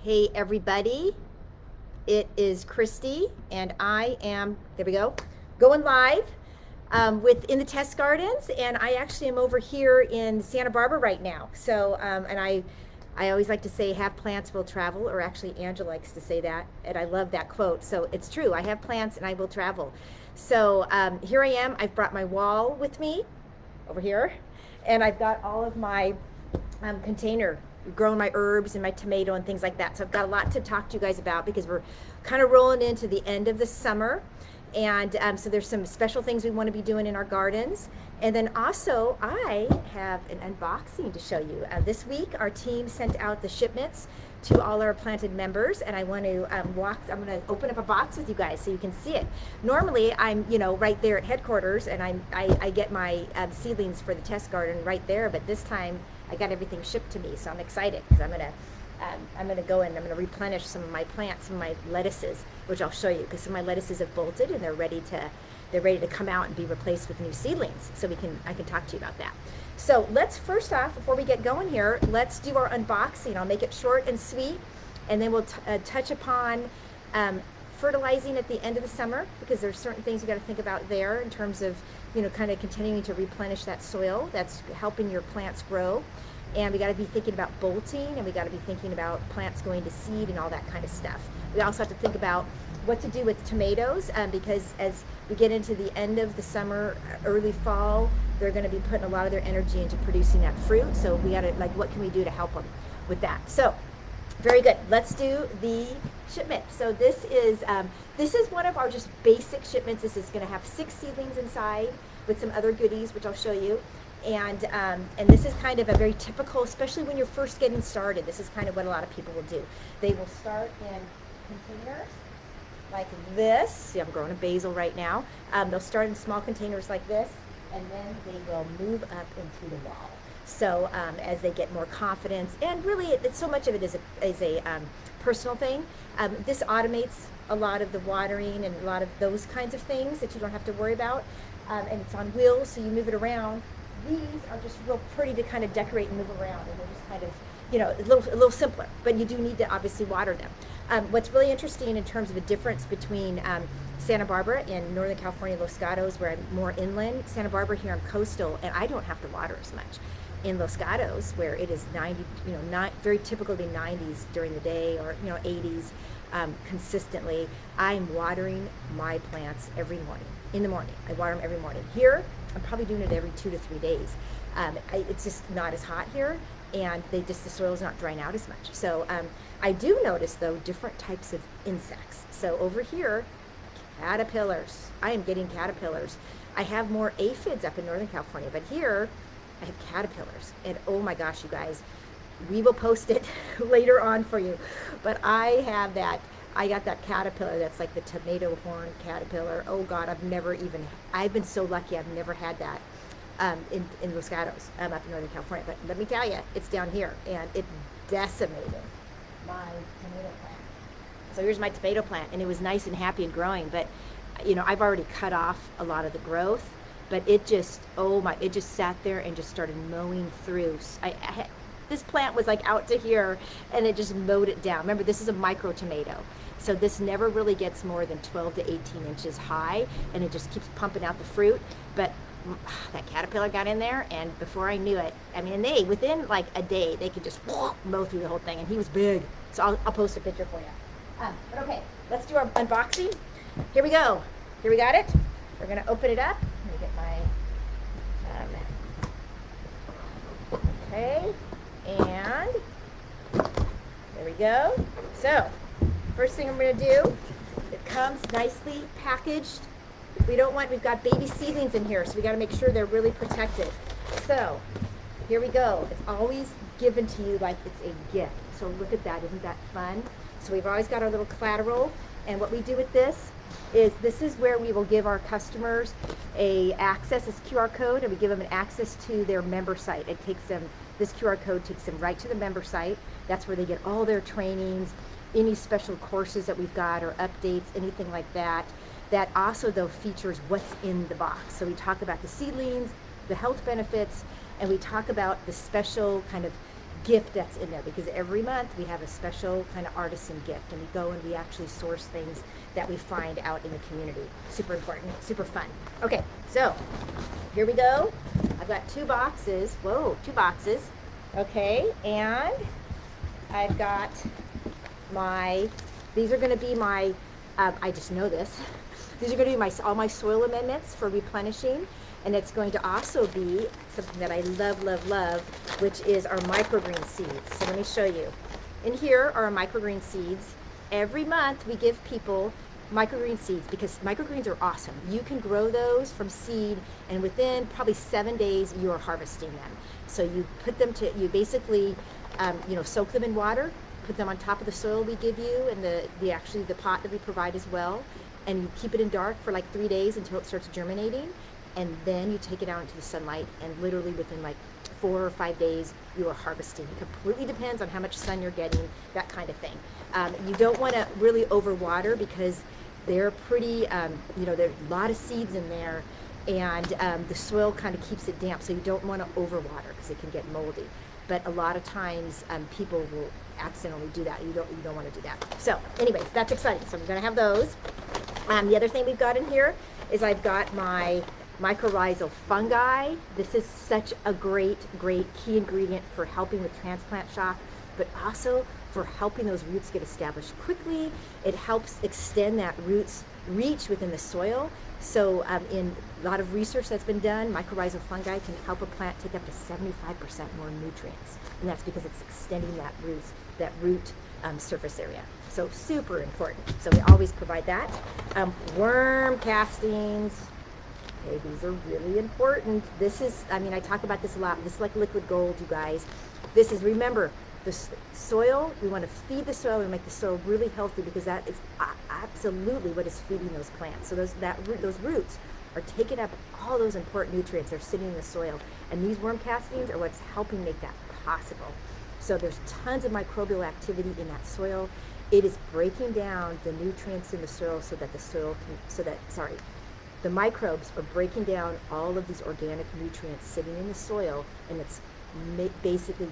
Hey everybody, it is Christy and I am, there we go, going live in the test gardens, and I actually am over here in Santa Barbara right now. So, and I always like to say have plants will travel, or actually Angela likes to say that, and I love that quote. So it's true, I have plants and I will travel. So here I am, I've brought my wall with me over here, and I've got all of my container growing my herbs and my tomato and things like that. So I've got a lot to talk to you guys about because we're kind of rolling into the end of the summer. And so there's some special things we want to be doing in our gardens. And then also I have an unboxing to show you. This week our team sent out the shipments to all our planted members, and I want to I'm going to open up a box with you guys so you can see it. Normally I'm right there at headquarters, and I get my seedlings for the test garden right there, but this time I got everything shipped to me, so I'm excited because I'm gonna go in and I'm gonna replenish some of my plants, some of my lettuces, which I'll show you, because some of my lettuces have bolted and they're ready to come out and be replaced with new seedlings. So I can talk to you about that. So let's first off, before we get going here, let's do our unboxing. I'll make it short and sweet, and then we'll touch upon fertilizing at the end of the summer, because there's certain things you got to think about there in terms of kind of continuing to replenish that soil that's helping your plants grow. And we got to be thinking about bolting, and we got to be thinking about plants going to seed and all that kind of stuff. We also have to think about what to do with tomatoes, because as we get into the end of the summer, early fall, they're going to be putting a lot of their energy into producing that fruit. So we got to, what can we do to help them with that? So very good. Let's do the shipment. So this is one of our just basic shipments. This is going to have 6 seedlings inside with some other goodies, which I'll show you. And this is kind of a very typical, especially when you're first getting started. This is kind of what a lot of people will do. They will start in containers like this. See, I'm growing a basil right now. They'll start in small containers like this, and then they will move up into the wall. So as they get more confidence, and really so much of it is a personal thing. This automates a lot of the watering and a lot of those kinds of things that you don't have to worry about. And it's on wheels, so you move it around. These are just real pretty to kind of decorate and move around, and they're just kind of, a little simpler, but you do need to obviously water them. What's really interesting in terms of a difference between Santa Barbara and Northern California, Los Gatos, where I'm more inland, Santa Barbara here I'm coastal, and I don't have to water as much. In Los Gatos, where it is 90, not very typical to be 90s during the day, or 80s consistently, I'm watering my plants every morning. In the morning, I water them every morning. Here, I'm probably doing it every 2 to 3 days. It's just not as hot here, and the soil's not drying out as much. So I do notice, though, different types of insects. So over here, caterpillars. I am getting caterpillars. I have more aphids up in Northern California, but here I have caterpillars. And oh my gosh, you guys, we will post it later on for you. But I got that caterpillar that's like the tomato horn caterpillar. Oh God, I've been so lucky I've never had that in Los Gatos, up in Northern California. But let me tell you, it's down here, and it decimated my tomato plant. So here's my tomato plant, and it was nice and happy and growing, but I've already cut off a lot of the growth, but it just sat there and just started mowing through. This plant was like out to here, and it just mowed it down. Remember, this is a micro tomato, so this never really gets more than 12 to 18 inches high, and it just keeps pumping out the fruit. But that caterpillar got in there, and before I knew it, they within like a day, they could just mow through the whole thing, and he was big. So I'll post a picture for you. But okay, let's do our unboxing. Here we go. Here we got it. We're gonna open it up. Let me get my okay. And there we go. So first thing I'm going to do, it comes nicely packaged. We've got baby seedlings in here, so we got to make sure they're really protected. So here we go. It's always given to you like it's a gift. So look at that. Isn't that fun? So we've always got our little collateral, and what we do with this is where we will give our customers this QR code, and we give them an access to their member site. This QR code takes them right to the member site. That's where they get all their trainings, any special courses that we've got, or updates, anything like that. That also, though, features what's in the box. So we talk about the seedlings, the health benefits, and we talk about the special kind of gift that's in there, because every month we have a special kind of artisan gift, and we go and we actually source things that we find out in the community. Super important, super fun. Okay, so here we go. I've got 2 boxes. Whoa, 2 boxes. Okay, and I've got these are going to be my, I just know this. These are going to be all my soil amendments for replenishing. And it's going to also be something that I love, love, love, which is our microgreen seeds. So let me show you. In here are our microgreen seeds. Every month we give people microgreen seeds because microgreens are awesome. You can grow those from seed, and within probably 7 days you are harvesting them. So you put them you basically, soak them in water, put them on top of the soil we give you, and the pot that we provide as well, and you keep it in dark for like 3 days until it starts germinating. And then you take it out into the sunlight, and literally within like 4 or 5 days, you are harvesting. It completely depends on how much sun you're getting, that kind of thing. You don't want to really overwater because they're pretty, there's a lot of seeds in there, and the soil kind of keeps it damp, so you don't want to overwater because it can get moldy. But a lot of times people will accidentally do that. You don't want to do that. So anyways, that's exciting. So I'm going to have those. The other thing we've got in here is I've got my mycorrhizal fungi. This is such a great key ingredient for helping with transplant shock, but also for helping those roots get established quickly. It helps extend that root's reach within the soil. So in a lot of research that's been done, mycorrhizal fungi can help a plant take up to 75% more nutrients. And that's because it's extending that root surface area. So super important. So we always provide that. Worm castings. Okay, these are really important. This is, I talk about this a lot. This is like liquid gold, you guys. This is, remember, the soil, we want to feed the soil and make the soil really healthy, because that is absolutely what is feeding those plants. So those roots are taking up all those important nutrients. They're sitting in the soil. And these worm castings are what's helping make that possible. So there's tons of microbial activity in that soil. It is breaking down the nutrients in the soil so that the microbes are breaking down all of these organic nutrients sitting in the soil, and it's basically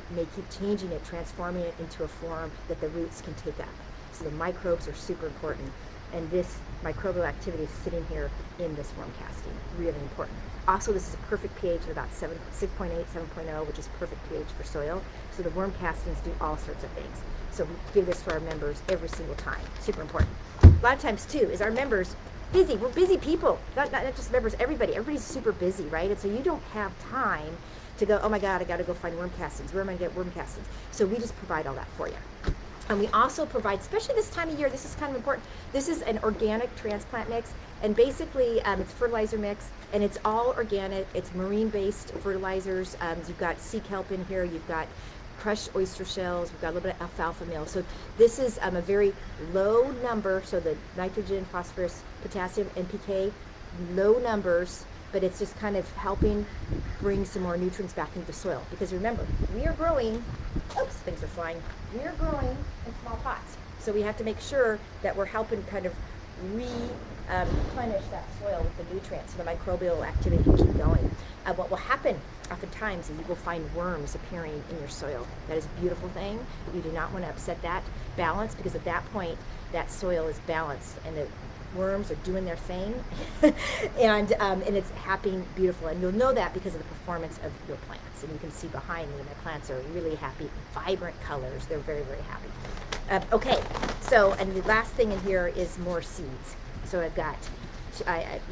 changing it, transforming it into a form that the roots can take up. So the microbes are super important, and this microbial activity is sitting here in this worm casting, really important. Also, this is a perfect pH of about 6.8, 7.0, which is perfect pH for soil. So the worm castings do all sorts of things. So we give this to our members every single time, super important. A lot of times too is our members busy. We're busy people, not just members, everybody's super busy, right? And so you don't have time to go, oh my God, I got to go find worm castings. Where am I going to get worm castings? So we just provide all that for you. And we also provide, especially this time of year, this is kind of important. This is an organic transplant mix, and basically it's fertilizer mix, and it's all organic. It's marine-based fertilizers. You've got sea kelp in here. You've got crushed oyster shells. We've got a little bit of alfalfa meal. So this is a very low number. So the nitrogen, phosphorus, potassium, NPK, low numbers, but it's just kind of helping bring some more nutrients back into the soil. Because remember, we are growing, oops, things are flying. We are growing in small pots. So we have to make sure that we're helping kind of replenish that soil with the nutrients so the microbial activity can keep going. What will happen oftentimes is you will find worms appearing in your soil. That is a beautiful thing. You do not want to upset that balance, because at that point that soil is balanced and the worms are doing their thing and it's happening beautiful. And you'll know that because of the performance of your plants. And you can see behind me, my plants are really happy, vibrant colors. They're very, very happy. Okay, so, and the last thing in here is more seeds. So I've got,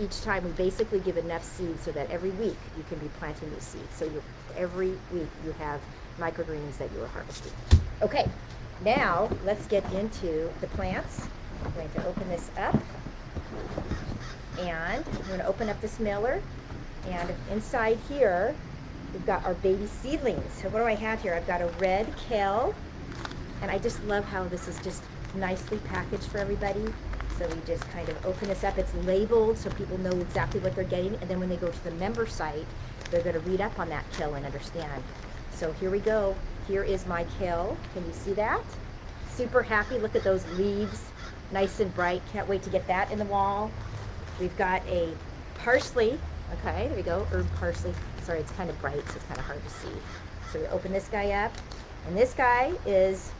each time we basically give enough seeds so that every week you can be planting these seeds. So every week you have microgreens that you are harvesting. Okay, now let's get into the plants. I'm going to open this up, and I'm going to open up this mailer, and inside here we've got our baby seedlings. So what do I have here? I've got a red kale, and I just love how this is just nicely packaged for everybody. So we just kind of open this up. It's labeled so people know exactly what they're getting, and then when they go to the member site, they're going to read up on that kale and understand. So here we go. Here is my kale. Can you see that? Super happy. Look at those leaves. Nice and bright. Can't wait to get that in the wall. We've got a parsley. Okay, there we go. Herb parsley. Sorry, it's kind of bright, so it's kind of hard to see. So we open this guy up. And this guy is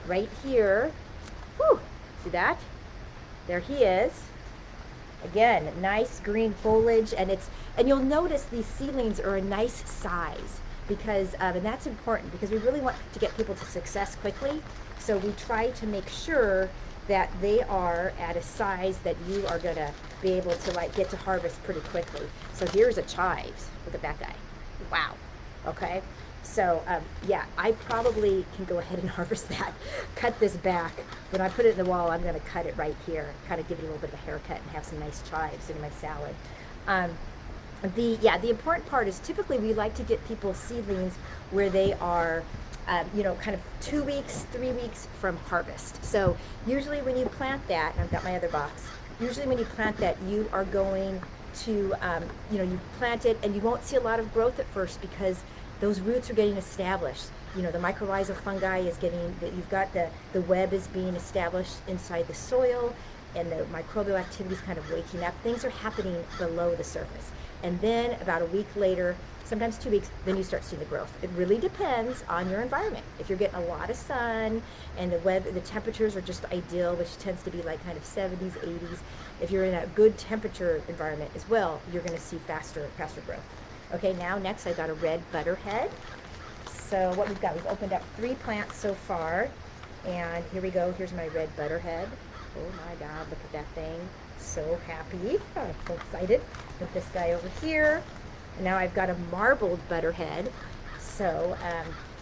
right here. Whew, see that? There he is. Again, nice green foliage, and you'll notice these seedlings are a nice size because, and that's important because we really want to get people to success quickly. So we try to make sure that they are at a size that you are gonna be able to like get to harvest pretty quickly. So here's a chives. Look at that guy. Wow. Okay. So yeah, I probably can go ahead and harvest that. Cut this back. When I put it in the wall, I'm going to cut it right here, kind of give it a little bit of a haircut and have some nice chives in my salad. The important part is typically we like to get people seedlings where they are, kind of 2 weeks, 3 weeks from harvest. So usually when you plant that, and I've got my other box. Usually when you plant that, you are going to, you plant it and you won't see a lot of growth at first because those roots are getting established. The mycorrhizal fungi is getting, you've got the web is being established inside the soil, and the microbial activity is kind of waking up. Things are happening below the surface. And then about a week later, sometimes 2 weeks, then you start seeing the growth. It really depends on your environment. If you're getting a lot of sun and the temperatures are just ideal, which tends to be like kind of 70s, 80s, if you're in a good temperature environment as well, you're gonna see faster growth. Okay, now next I've got a red butterhead. So what we've got, we've opened up 3 plants so far. And here we go, here's my red butterhead. Oh my God, look at that thing. So happy, I'm so excited. Put this guy over here. And now I've got a marbled butterhead. So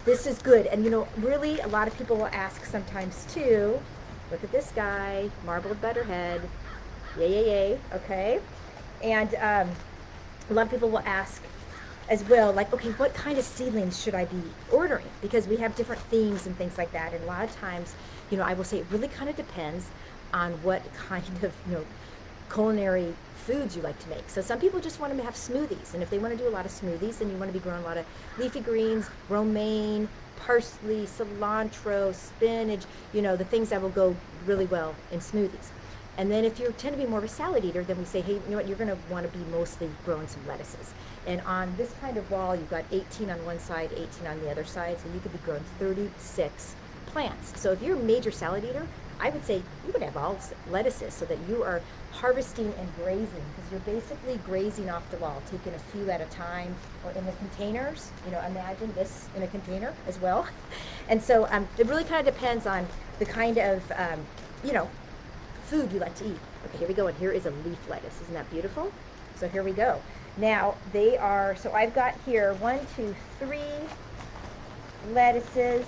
this is good. And really a lot of people will ask sometimes too, look at this guy, marbled butterhead. Yay, okay. And a lot of people will ask as well, like, okay, what kind of seedlings should I be ordering? Because we have different themes and things like that. And a lot of times, I will say it really kind of depends on what kind of, culinary foods you like to make. So some people just want to have smoothies. And if they want to do a lot of smoothies, then you want to be growing a lot of leafy greens, romaine, parsley, cilantro, spinach, the things that will go really well in smoothies. And then if you tend to be more of a salad eater, then we say, hey, you know what, you're going to want to be mostly growing some lettuces. And on this kind of wall, you've got 18 on one side, 18 on the other side, so you could be growing 36 plants. So if you're a major salad eater, I would say you would have all lettuces so that you are harvesting and grazing, because you're basically grazing off the wall, taking a few at a time, or in the containers, imagine this in a container as well. And so it really kind of depends on the kind of, food you like to eat. Okay, here we go, and here is a leaf lettuce. Isn't that beautiful? So here we go. Now they are, so I've got here 1, 2, 3 lettuces,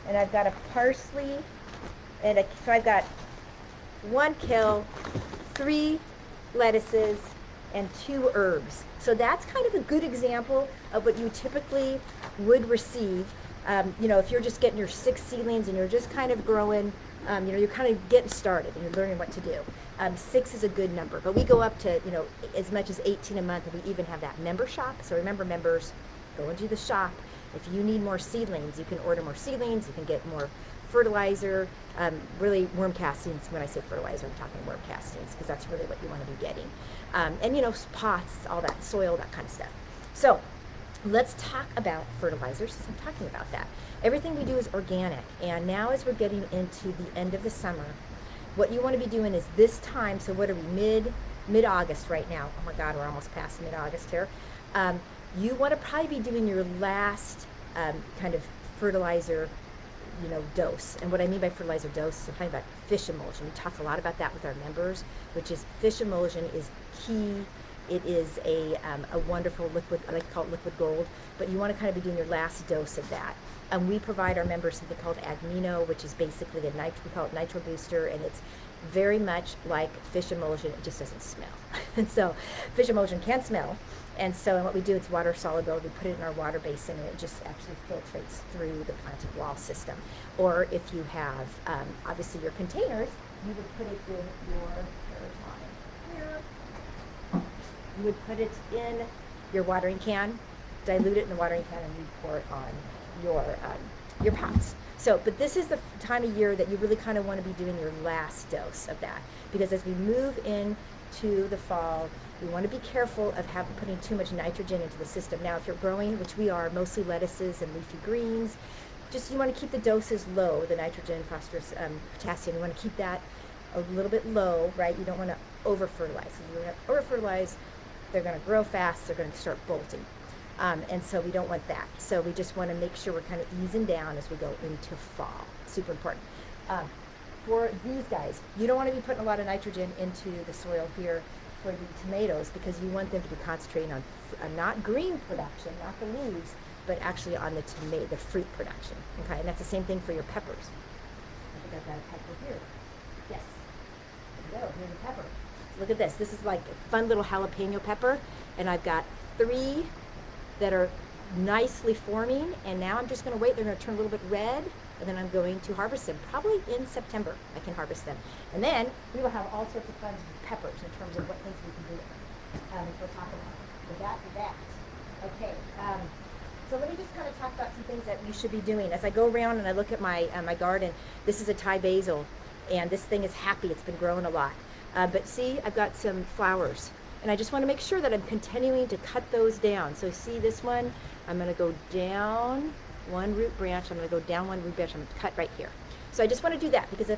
and I've got a parsley, and so I've got 1 kale, 3 lettuces, and 2 herbs. So that's kind of a good example of what you typically would receive. If you're just getting your 6 seedlings and you're just kind of growing, you're kind of getting started and you're learning what to do. 6 is a good number, but we go up to, as much as 18 a month, and we even have that member shop. So remember, members, go into the shop. If you need more seedlings, you can order more seedlings, you can get more fertilizer, really worm castings. When I say fertilizer, I'm talking worm castings, because that's really what you want to be getting. And pots, all that, soil, that kind of stuff. So let's talk about fertilizers, since I'm talking about that. Everything we do is organic, and now as we're getting into the end of the summer, what you want to be doing is this time, so what are we, mid-August right now? Oh my God, we're almost past mid-August here. You want to probably be doing your last kind of fertilizer dose. And what I mean by fertilizer dose is I'm talking about fish emulsion. We talk a lot about that with our members, which is fish emulsion is key. It is a wonderful liquid, I like to call it liquid gold, but you want to kind of be doing your last dose of that. And we provide our members something called Agmino, which is basically we call it Nitro Booster, and it's very much like fish emulsion. It just doesn't smell. And so fish emulsion can smell. And so what we do, it's water soluble. We put it in our water basin, and it just actually filtrates through the planted wall system. Or if you have, obviously, your containers, you would put it in you would put it in your watering can, dilute it in the watering can, and you pour it on your pots. So, but this is the time of year that you really kind of want to be doing your last dose of that, because as we move into the fall, we want to be careful of putting too much nitrogen into the system. Now, if you're growing, which we are, mostly lettuces and leafy greens, just you want to keep the doses low, the nitrogen, phosphorus, potassium. You want to keep that a little bit low, right? You don't want to over-fertilize. If you over-fertilize, they're going to grow fast. They're going to start bolting. And so we don't want that. So we just want to make sure we're kind of easing down as we go into fall. Super important. For these guys, you don't want to be putting a lot of nitrogen into the soil here for the tomatoes because you want them to be concentrating on not green production, not the leaves, but actually on the fruit production. Okay, and that's the same thing for your peppers. I think I've got a pepper here. Yes. There we go. Here's a pepper. Look at this. This is like a fun little jalapeno pepper, and I've got 3 that are nicely forming, and now I'm just going to wait. They're going to turn a little bit red, and then I'm going to harvest them. Probably in September I can harvest them. And then we will have all sorts of fun with peppers in terms of what things we can do with them. We'll talk about it. So that's that. Okay. So let me just kind of talk about some things that you should be doing. As I go around and I look at my my garden, this is a Thai basil, and this thing is happy. It's been growing a lot. But see, I've got some flowers. And I just want to make sure that I'm continuing to cut those down. So see this one? I'm going to go down one root branch. I'm going to go down one root branch. I'm going to cut right here. So I just want to do that because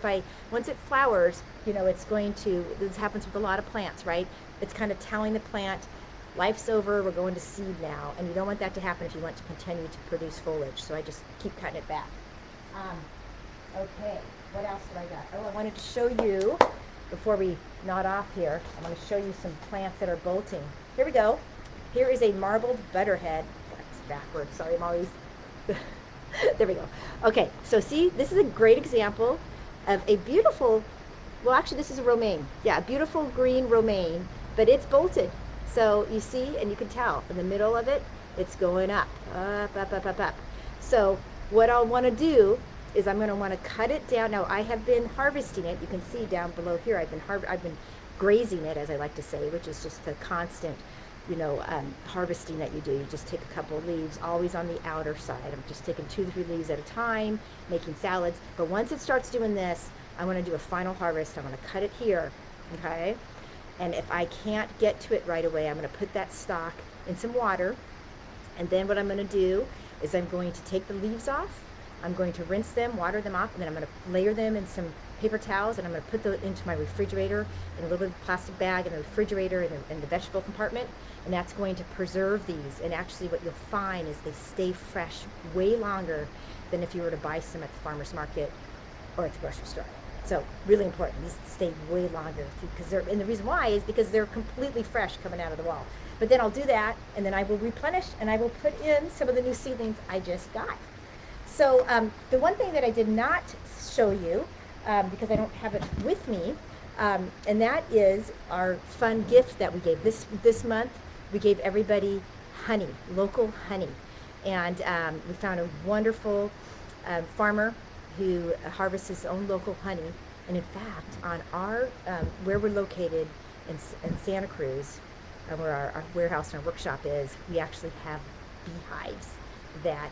once it flowers, it's going to, this happens with a lot of plants, right? It's kind of telling the plant, life's over, we're going to seed now. And you don't want that to happen if you want to continue to produce foliage. So I just keep cutting it back. Okay, what else do I got? Oh, I wanted to show you, before we nod off here, I'm going to show you some plants that are bolting. Here we go. Here is a marbled butterhead. That's backwards. Sorry, I'm always... There we go. Okay, so see, this is a great example of a beautiful, well, actually, this is a romaine. Yeah, a beautiful green romaine, but it's bolted. So you see, and you can tell, in the middle of it, it's going up, up, up, up, up, up. So what I'll want to do is I'm going to want to cut it down. Now I have been harvesting it. You can see down below here I've been grazing it, as I like to say, which is just a constant, harvesting that you do. You just take a couple of leaves, always on the outer side. I'm just taking 2 to 3 leaves at a time, making salads. But once it starts doing this, I want to do a final harvest. I'm going to cut it here, okay? And if I can't get to it right away, I'm going to put that stalk in some water. And then what I'm going to do is I'm going to take the leaves off. I'm going to rinse them, water them off, and then I'm going to layer them in some paper towels, and I'm going to put them into my refrigerator in a little bit of plastic bag in the refrigerator in the vegetable compartment, and that's going to preserve these. And actually what you'll find is they stay fresh way longer than if you were to buy some at the farmer's market or at the grocery store. So really important. These stay way longer and the reason why is because they're completely fresh coming out of the wall. But then I'll do that, and then I will replenish, and I will put in some of the new seedlings I just got. So the one thing that I did not show you, because I don't have it with me, and that is our fun gift that we gave this month. We gave everybody honey, local honey, and we found a wonderful farmer who harvests his own local honey. And in fact, on our where we're located in Santa Cruz, where our warehouse and our workshop is, we actually have beehives that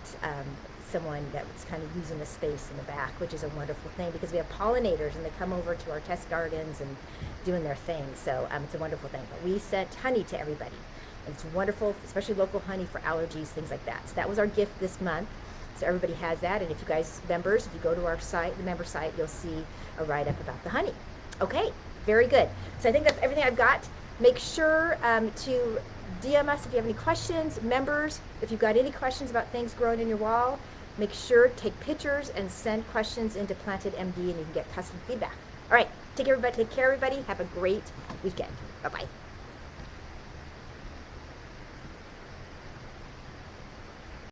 someone that was kind of using the space in the back, which is a wonderful thing because we have pollinators and they come over to our test gardens and doing their thing. So it's a wonderful thing. But we sent honey to everybody. And it's wonderful, especially local honey for allergies, things like that. So that was our gift this month. So everybody has that. And if you guys, members, if you go to our site, the member site, you'll see a write-up about the honey. Okay, very good. So I think that's everything I've got. Make sure to DM us if you have any questions. Members, if you've got any questions about things growing in your wall, make sure to take pictures and send questions into Planted MD, and you can get custom feedback. All right, take care, everybody. Have a great weekend. Bye-bye.